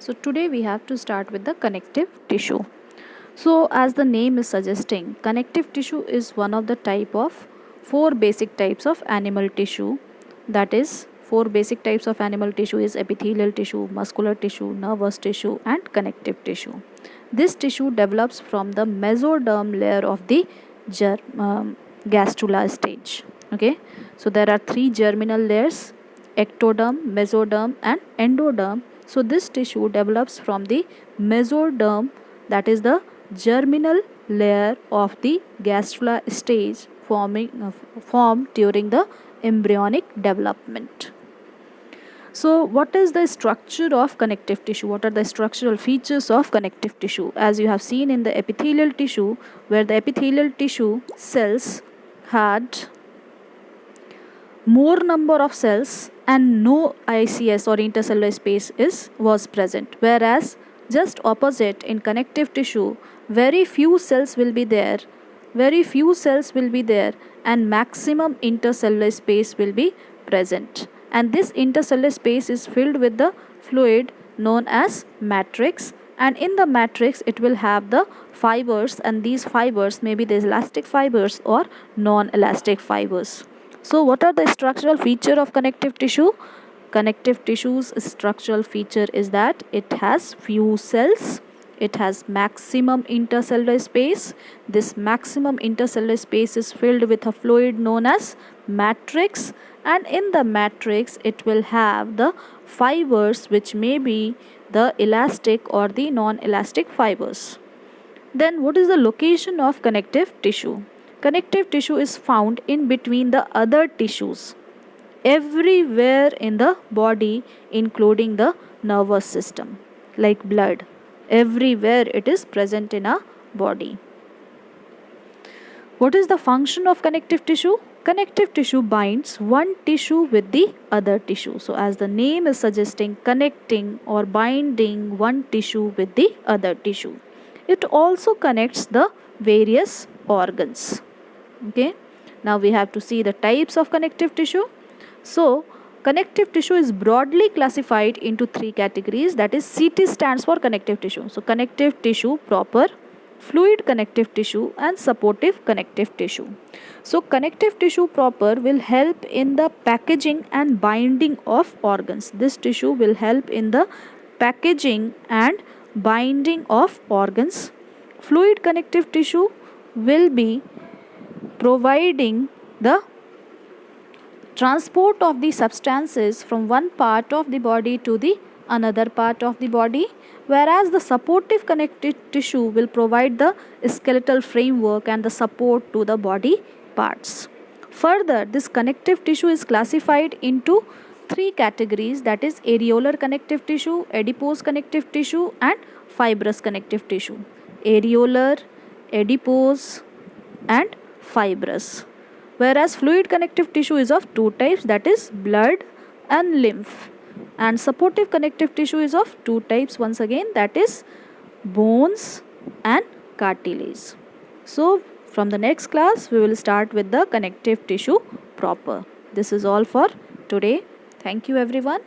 So today we have to start with the connective tissue. So as the name is suggesting, connective tissue is one of the type of four basic types of animal tissue. That is, four basic types of animal tissue is epithelial tissue, muscular tissue, nervous tissue and connective tissue. This tissue develops from the mesoderm layer of the gastrula stage. Okay, so there are three germinal layers: ectoderm, mesoderm and endoderm. So this tissue develops from the mesoderm, that is the germinal layer of the gastrula stage formed during the embryonic development. So what is the structure of connective tissue? What are the structural features of connective tissue? As you have seen in the epithelial tissue, where the epithelial tissue cells had more number of cells and no ICS or intercellular space was present, whereas just opposite in connective tissue, very few cells will be there and maximum intercellular space will be present, and this intercellular space is filled with the fluid known as matrix, and in the matrix it will have the fibers, and these fibers may be the elastic fibers or non-elastic fibers. So what are the structural feature of connective tissue? Connective tissue's structural feature is that it has few cells, it has maximum intercellular space. This maximum intercellular space is filled with a fluid known as matrix, and in the matrix it will have the fibers which may be the elastic or the non-elastic fibers. Then what is the location of connective tissue? Connective tissue is found in between the other tissues everywhere in the body, including the nervous system, like blood. Everywhere it is present in a body. What is the function of connective tissue? Connective tissue binds one tissue with the other tissue. So as the name is suggesting, connecting or binding one tissue with the other tissue. It also connects the various organs. Okay, now we have to see the types of connective tissue. So connective tissue is broadly classified into three categories, that is CT stands for connective tissue. So connective tissue proper, fluid connective tissue and supportive connective tissue. So connective tissue proper will help in the packaging and binding of organs. This tissue will help in the packaging and binding of organs. Fluid connective tissue will be providing the transport of the substances from one part of the body to the another part of the body, whereas the supportive connective tissue will provide the skeletal framework and the support to the body parts. Further, this connective tissue is classified into three categories, that is areolar connective tissue, adipose connective tissue and fibrous connective tissue. Areolar, adipose and fibrous. Whereas fluid connective tissue is of two types, that is blood and lymph, and supportive connective tissue is of two types once again, that is bones and cartilage. So from the next class we will start with the connective tissue proper. This is all for today. Thank you everyone.